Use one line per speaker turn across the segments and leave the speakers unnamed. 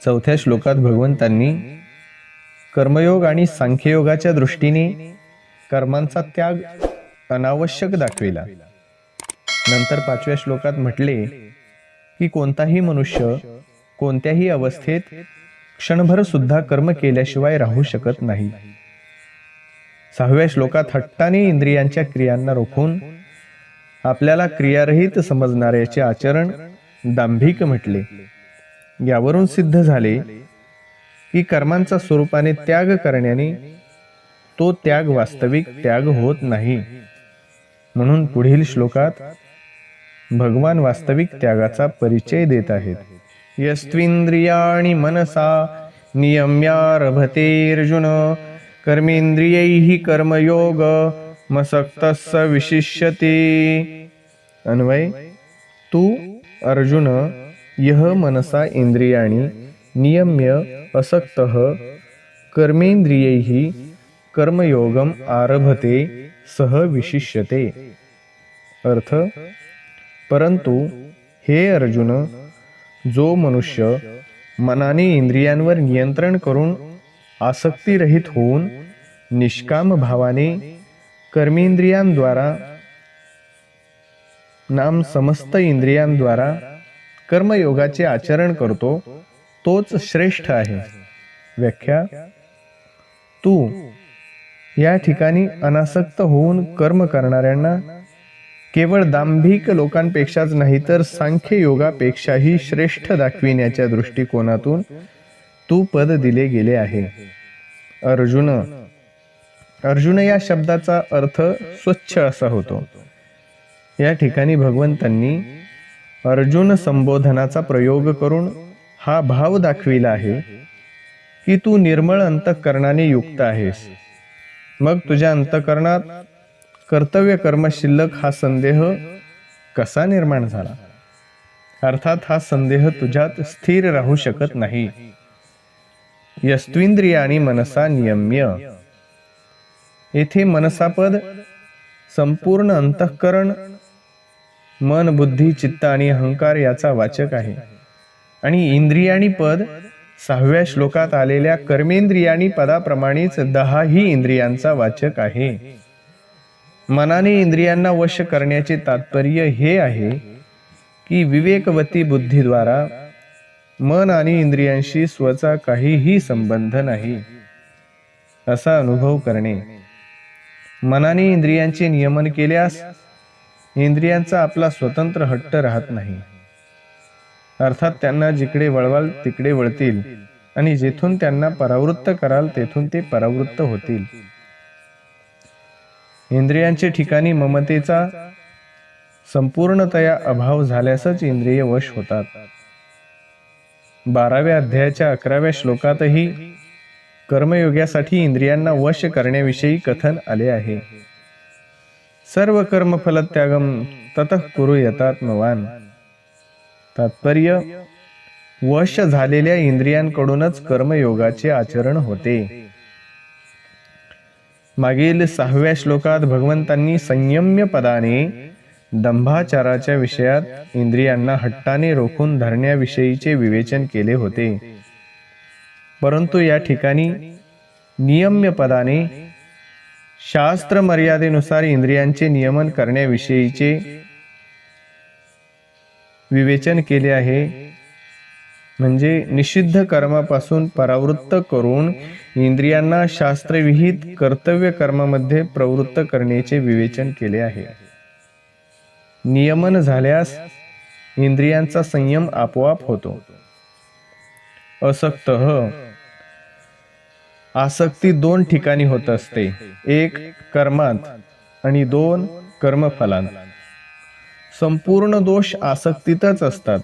चौथ्या श्लोकात भगवंतांनी कर्मयोग आणि सांख्ययोगाच्या दृष्टीने कर्मांचा त्याग अनावश्यक दाखविला. नंतर 5व्या श्लोकात म्हटले की कोणताही मनुष्य कोणत्याही अवस्थेत क्षणभर सुद्धा कर्म केल्याशिवाय राहू शकत नाही. 6व्या श्लोकात हट्टाने इंद्रियांच्या क्रियांना रोखून आपल्याला क्रियारहित समजणाऱ्याचे आचरण दांभिक म्हटले. यावरून सिद्ध झाले की कर्मांचा स्वरूपाने त्याग करण्याने तो त्याग वास्तविक त्याग होत नाही. म्हणून पुढील श्लोकात भगवान वास्तविक त्यागाचा परिचय देत आहेत. यस्त्विंद्रियाणि मनसा नियम्यारभते कर्मेंद्रियैः कर्मयोग मसक्तस्स विशिष्यते. अन्वय: तू अर्जुन यह मनसा इंद्रियाणि नियम्य असक्तः कर्मेंद्रियैः कर्मयोगम आरभते सह विशिष्यते. अर्थ: परंतु हे अर्जुन, जो मनुष्य मनाने इंद्रियांवर नियंत्रण करून आसक्तीरहित होऊन निष्काम भावाने कर्मेंद्रियांद्वारा नाम समस्त इंद्रियांद्वारा कर्मयोगाचे आचरण करतो तोच श्रेष्ठ आहे. व्याख्या: तू या ठिकाणी अनासक्त होऊन कर्म करणाऱ्यांना केवळ दांभिक लोकांपेक्षाच नाही तर सांख्य योगापेक्षाही श्रेष्ठ दाखविण्याच्या दृष्टिकोनातून तू पद दिले गेले आहे. अर्जुन या शब्दाचा अर्थ स्वच्छ असा होतो. या ठिकाणी भगवंतांनी अर्जुन संबोधनाचा प्रयोग करून हा भाव दाखविला आहे की तू निर्मळ अंतःकरणाने युक्त आहेस. मग तुझ्या अंतःकरणात कर्तव्य कर्म शिल्लक हा संदेह कसा निर्माण झाला? अर्थात हा संदेह तुझ्यात स्थिर राहू शकत नाही. यस्त्विंद्रियाणि मनसा नियम्य. येथे मनसापद संपूर्ण अंतःकरण, मन, बुद्धी, चित्त आणि अहंकार याचा वाचक आहे. आणि इंद्रियाणी पद 6व्या श्लोकात आलेल्या कर्मेंद्रियाणी पदाप्रमाणेच 10 इंद्रियांचा वाचक आहे. मनाने इंद्रियांना वश करण्याचे तात्पर्य हे आहे की विवेकवती बुद्धीद्वारा मन आणि इंद्रियांशी स्वचा काहीही संबंध नाही असा अनुभव करणे. मनाने इंद्रियांचे नियमन केल्यास इंद्रियांचा आपला स्वतंत्र हट्ट राहत नाही. अर्थात त्यांना जिकडे वळवाल तिकडे वळतील आणि जेथून त्यांना परावृत्त कराल तेथून ते परावृत्त होतील. इंद्रियांचे ठिकाणी ममतेचा संपूर्णतया अभाव झाल्यासच इंद्रिय वश होतात. 12व्या अध्यायाच्या 11व्या श्लोकातही कर्मयोगासाठी इंद्रियांना वश करण्याविषयी कथन आले आहे. सर्व कर्मफल त्यागम ततः कुरु यतात्मवान. तात्पर्य: वश झालेल्या इंद्रियांकडूनच कर्मयोगाचे आचरण होते. मागील 6व्या श्लोकात भगवंतांनी संयम्य पदाने दंभाचाराच्या विषयात इंद्रियांना हट्टाने रोखून धरण्याविषयीचे विवेचन केले होते. परंतु या ठिकाणी नियम्य पदाने शास्त्र मर्यादेनुसार इंद्रियांचे नियमन करण्याविषयीचे विवेचन केले आहे. म्हणजे निषिद्ध कर्मापासून परावृत्त करून इंद्रियांना शास्त्रविहित कर्तव्य कर्मामध्ये प्रवृत्त करण्याचे विवेचन केले आहे. नियमन झाल्यास इंद्रियांचा संयम आपोआप होतो. असक्तः आसक्ती 2 ठिकाणी होत असते. 1 कर्मात आणि 2 कर्मफलात. संपूर्ण दोष आसक्तीतच असतात,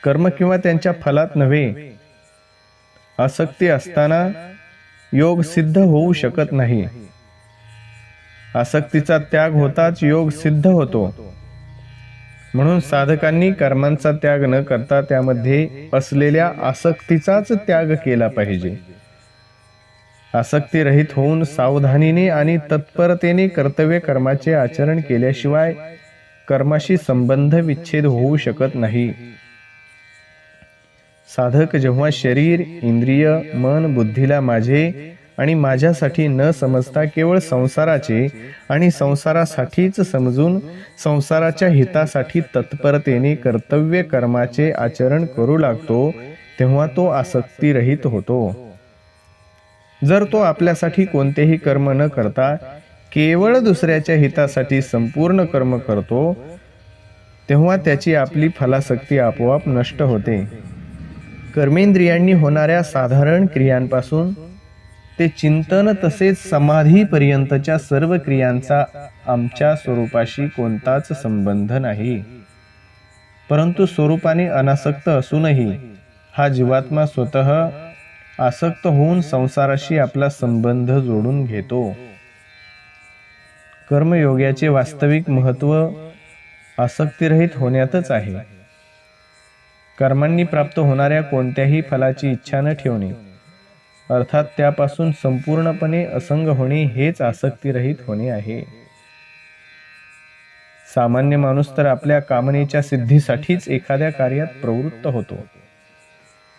कर्म किंवा त्यांच्या फलात नव्हे. आसक्ती असताना योग सिद्ध होऊ शकत नाही. आसक्तीचा त्याग होताच योग सिद्ध होतो. म्हणून साधकांनी कर्मांचा त्याग न करता त्यामध्ये असलेल्या आसक्तीचाच त्याग केला पाहिजे. आसक्ती रहित होऊन सावधानीने आणि तत्परतेने कर्तव्य कर्माचे आचरण केल्याशिवाय कर्माशी संबंध विच्छेद होऊ शकत नाही. साधक जेव्हा शरीर, इंद्रिय, मन, बुद्धीला माझे आणि माझ्यासाठी न समजता केवळ संसाराचे आणि संसारासाठीच समजून संसाराच्या हितासाठी तत्परतेने कर्तव्य कर्माचे आचरण करू लागतो, तेव्हा तो आसक्तीरहित होतो. जर तो आपल्यासाठी कोणतेही कर्म न करता केवळ दुसऱ्याच्या हितासाठी संपूर्ण कर्म करतो, तेव्हा त्याची आपली फलासक्ती आपोआप नष्ट होते. कर्मेंद्रियांनी होणाऱ्या साधारण क्रियांपासून ते चिंतन तसेच समाधीपर्यंतच्या सर्व क्रियांचा आमच्या स्वरूपाशी कोणताच संबंध नाही. परंतु स्वरूपाने अनासक्त असूनही हा जीवात्मा स्वतः आसक्त होऊन संसाराशी आपला संबंध जोडून घेतो. कर्मयोगाचे वास्तविक महत्त्व आसक्तिरहित होण्यातच आहे. कर्मांनी प्राप्त होणाऱ्या कोणत्याही फलाची इच्छा न ठेवणे, अर्थात त्यापासून संपूर्णपणे असंग होणे, हेच आसक्तिरहित होणे आहे. सामान्य माणूस तर आपल्या कामनेच्या सिद्धीसाठीच एखाद्या कार्यात प्रवृत्त होतो,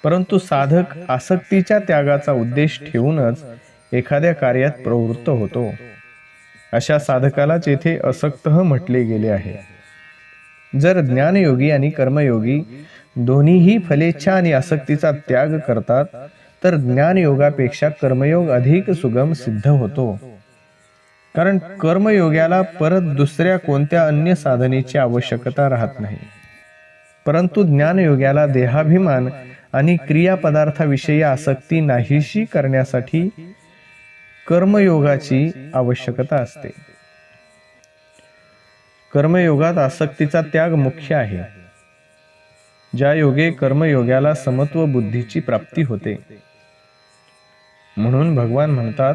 परंतु साधक आसक्तीच्या त्यागाचा उद्देश ठेवूनच एखाद्या कार्यात प्रवृत्त होतो. अशा साधकालाच येथे असक्तः म्हटले गेले आहे. जर ज्ञानयोगी आणि कर्मयोगी दोन्हीही फलेच्छा आणि आसक्तीचा त्याग करतात, तर ज्ञानयोगापेक्षा कर्मयोग अधिक सुगम सिद्ध होतो. कारण कर्मयोग्याला परत दुसऱ्या कोणत्या अन्य साधनेची आवश्यकता राहत नाही. परंतु ज्ञानयोग्याला देहाभिमान आणि क्रियापदार्थाविषयी आसक्ती नाहीशी करण्यासाठी कर्मयोगाची आवश्यकता असते. कर्मयोगात आसक्तीचा त्याग मुख्य आहे. ज्या योगे कर्मयोग्याला समत्व बुद्धीची प्राप्ती होते. म्हणून भगवान म्हणतात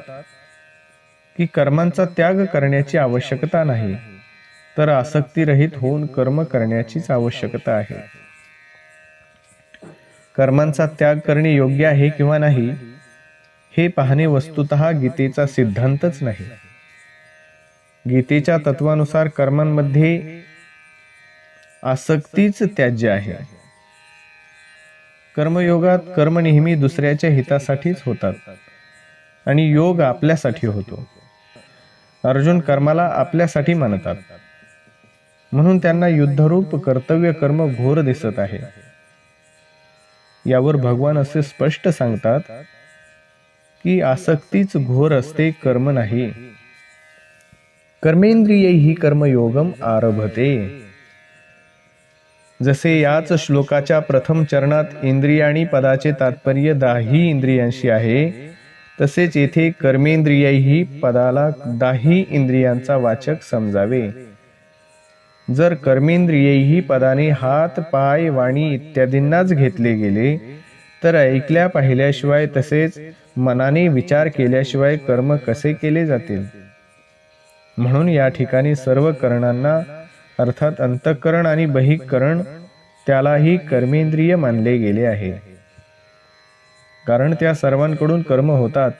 की कर्मांचा त्याग करण्याची आवश्यकता नाही, तर आसक्तीरहित होऊन कर्म करण्याचीच आवश्यकता आहे. कर्मांचा त्याग करणे योग्य आहे किंवा नाही, हे पाहणे वस्तुतः गीतेचा सिद्धांतच नाही. गीतेच्या तत्वानुसार कर्मांमध्ये आसक्तीच त्याज्य आहे. कर्मयोगात कर्म नेहमी दुसऱ्याच्या हितासाठीच होतात आणि योग आपल्यासाठी होतो. अर्जुन कर्माला आपल्यासाठी मानतात, म्हणून त्यांना युद्धरूप कर्तव्य कर्म घोर दिसत आहे. यावर भगवान असे स्पष्ट सांगतात की आसक्तीच घोर असते, कर्म नाही. कर्मेंद्रियैहि कर्मयोगम आरभते. जसे याच श्लोकाच्या प्रथम चरणात इंद्रिय आणि पदाचे तात्पर्य दाही इंद्रियांशी आहे, तसेच येथे कर्मेंद्रियैहि पदाला दाही इंद्रियांचा वाचक समजावे. जर कर्मेंद्रियैहि पदाने हात, पाय, वाणी इत्यादींनाच घेतले गेले, तर ऐकल्या पाहिल्याशिवाय तसेच मनाने विचार केल्याशिवाय कर्म कसे केले जातील. म्हणून या ठिकाणी सर्व करणांना, अर्थात अंतःकरण आणि बहिःकरण, त्यालाही कर्मेंद्रिय मानले गेले आहे. कारण त्या सर्वांकडून कर्म होतात.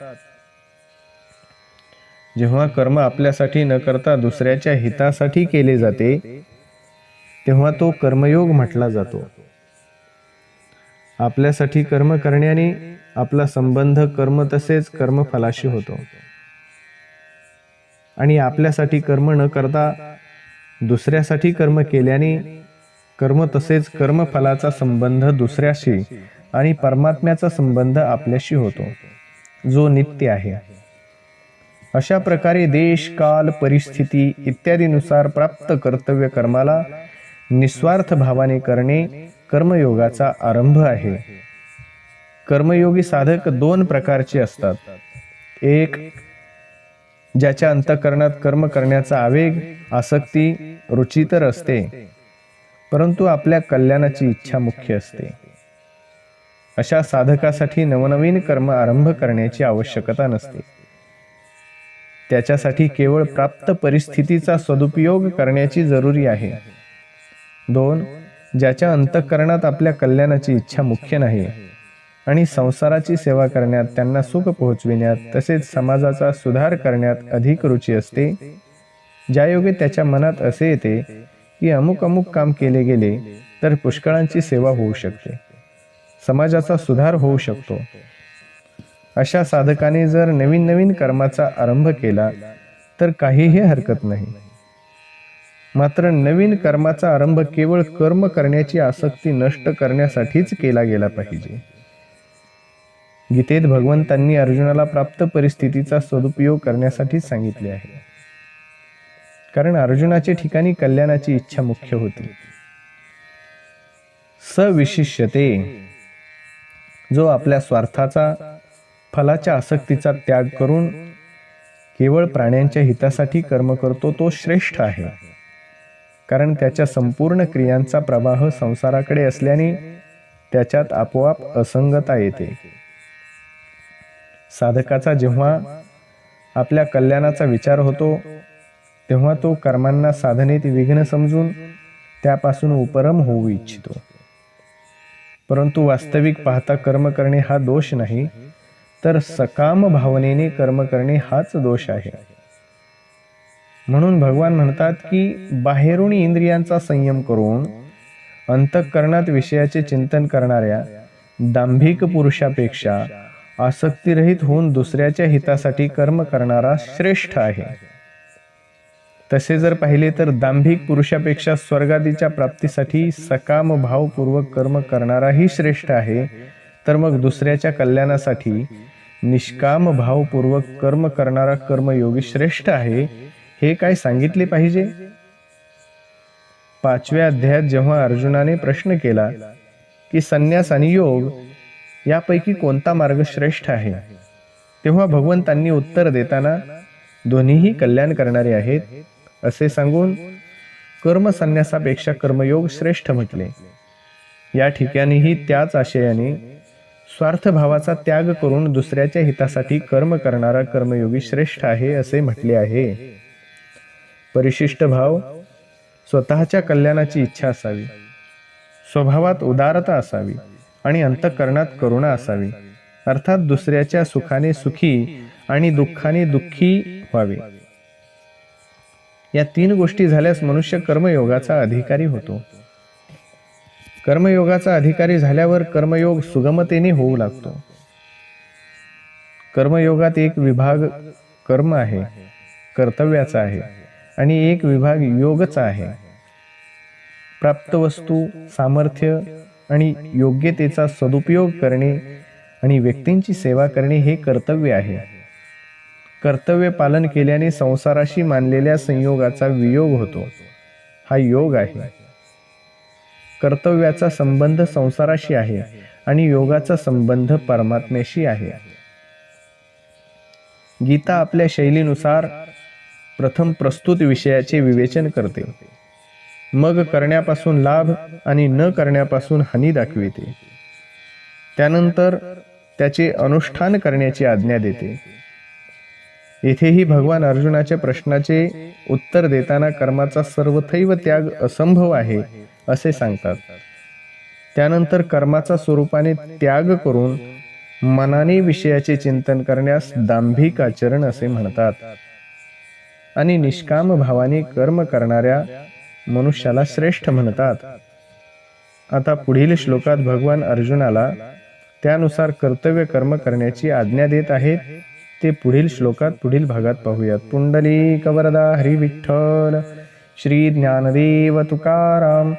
जेव्हा कर्म आपल्यासाठी न करता दुसऱ्याच्या हितासाठी केले जाते, तेव्हा तो कर्मयोग म्हटला जातो. आपल्यासाठी कर्म करण्याने आपला संबंध कर्म तसेच कर्मफलाशी होतो आणि आपल्यासाठी कर्म न करता दुसऱ्यासाठी कर्म केल्याने कर्म तसेच कर्मफलाचा संबंध दुसऱ्याशी आणि परमात्म्याचा संबंध आपल्याशी होतो, जो नित्य आहे. अशा प्रकारे देश, काल, परिस्थिती इत्यादीनुसार प्राप्त कर्तव्य कर्माला निस्वार्थ भावाने करणे कर्मयोगाचा आरंभ आहे. कर्मयोगी साधक दोन प्रकारचे असतात. एक, ज्याच्या अंतःकरणात कर्म करण्याचा आवेग, आसक्ती, रुची तर असते, परंतु आपल्या कल्याणाची इच्छा मुख्य असते. अशा साधकासाठी नवनवीन कर्म आरंभ करण्याची आवश्यकता नसते. त्याच्यासाठी केवळ प्राप्त परिस्थितीचा सदुपयोग करण्याची जरुरी आहे. दोन, ज्याच्या अंतःकरणात आपल्या कल्याणाची इच्छा मुख्य नाही आणि संसाराची सेवा करण्यात, त्यांना सुख पोहोचविण्यात तसेच समाजाचा सुधार करण्यात अधिक रुची असते. ज्यायोगे त्याच्या मनात असे येते की अमुक अमुक काम केले गेले तर पुष्कळांची सेवा होऊ शकते, समाजाचा सुधार होऊ शकतो. अशा साधकाने जर नवीन नवीन कर्माचा आरंभ केला तर काहीही हरकत नाही. मात्र नवीन कर्माचा आरंभ केवळ कर्म करण्याची आसक्ती नष्ट करण्यासाठीच केला गेला पाहिजे. गीतेत भगवंतांनी अर्जुनाला प्राप्त परिस्थितीचा सदुपयोग करण्यासाठी सांगितले आहे. कारण अर्जुनाच्या ठिकाणी कल्याणाची इच्छा मुख्य होती. सविशिष्यते, जो आपल्या स्वार्थाचा, फलाच्या आसक्तीचा त्याग करून केवळ प्राण्यांच्या हितासाठी कर्म करतो तो श्रेष्ठ आहे. कारण त्याच्या संपूर्ण क्रियांचा प्रवाह संसाराकडे असल्याने त्याच्यात आपोआप असंगता येते. साधकाचा जेव्हा आपल्या कल्याणाचा विचार होतो तेव्हा तो कर्मांना साधनेत विघ्न समजून त्यापासून उपरम होऊ इच्छितो. परंतु वास्तविक पाहता कर्म करणे हा दोष नाही, तर सकाम भावनेने कर्म करणे हाच दोष आहे. म्हणून भगवान म्हणतात की बाहेरून इंद्रियांचा संयम करून अंतःकरणात विषयाचे चिंतन करणाऱ्या दांभिक पुरुषापेक्षा आसक्तीरहित होऊन दुसऱ्याच्या हितासाठी कर्म करणारा श्रेष्ठ आहे. तसे जर पाहिले तर दांभिक पुरुषापेक्षा स्वर्गादीच्या प्राप्तीसाठी सकाम भावपूर्वक कर्म करणाराही श्रेष्ठ आहे. तर मग दुसऱ्याच्या कल्याणासाठी निष्काम भावपूर्वक कर्म करणारा कर्मयोगी श्रेष्ठ आहे, हे काय सांगितले पाहिजे? 5व्या अध्यायात जेव्हा अर्जुनाने प्रश्न केला की संन्यास आणि योग यापैकी कोणता मार्ग श्रेष्ठ आहे, तेव्हा भगवंतांनी उत्तर देताना दोन्हीही कल्याण करणारे आहेत असे सांगून कर्म संन्यासापेक्षा कर्मयोग श्रेष्ठ म्हटले. या ठिकाणीही त्याच आशयाने स्वार्थभावाचा त्याग करून दुसऱ्याच्या हितासाठी कर्म करणारा कर्मयोगी श्रेष्ठ आहे असे म्हटले आहे. परिशिष्ट भाव, स्वतःच्या कल्याणाची इच्छा असावी, स्वभावात उदारता असावी आणि अंतःकरणात करुणा असावी. अर्थात दुसऱ्याच्या सुखाने सुखी आणि दुःखाने दुःखी व्हावे. या 3 गोष्टी झाल्यास मनुष्य कर्मयोगाचा अधिकारी होतो. कर्मयोगाचा अधिकारी झाल्यावर कर्मयोग सुगमतेने होऊ लागतो. कर्मयोगात एक विभाग कर्म आहे, कर्तव्याचा आहे, आणि एक विभाग योगचा आहे. प्राप्त वस्तू, सामर्थ्य आणि योग्यतेचा सदुपयोग करणे आणि व्यक्तींची सेवा करणे हे कर्तव्य आहे. कर्तव्य पालन केल्याने संसाराशी मानलेल्या संयोगाचा वियोग होतो, हा योग आहे. कर्तव्याचा संबंध संसाराशी आहे आणि योगाचा संबंध परमात्म्याशी आहे. गीता आपल्या शैलीनुसार प्रथम प्रस्तुत विषयाचे विवेचन करते, मग करण्यापासून लाभ आणि न करण्यापासून हानी दाखविते. त्यानंतर त्याचे अनुष्ठान करण्याची आज्ञा देते. येथेही भगवान अर्जुनाच्या प्रश्नाचे उत्तर देताना कर्माचा सर्वथैव त्याग असंभव आहे असे सांगतात. त्यानंतर कर्माचा स्वरूपाने त्याग करून मनाने विषयाचे चिंतन करण्यास दांभिक आचरण असे म्हणतात. आणि निष्काम भावाने कर्म करणाऱ्या मनुष्याला श्रेष्ठ म्हणतात. आता पुढील श्लोकात भगवान अर्जुनाला त्यानुसार कर्तव्य कर्म करण्याची आज्ञा देत आहेत. ते पुढील श्लोकात पुढील भागात पाहूयात. पुंडलिक वरदा हरी विठ्ठल, श्री ज्ञानदेव तुकाराम,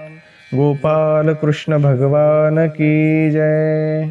गोपाल कृष्ण भगवान की जय.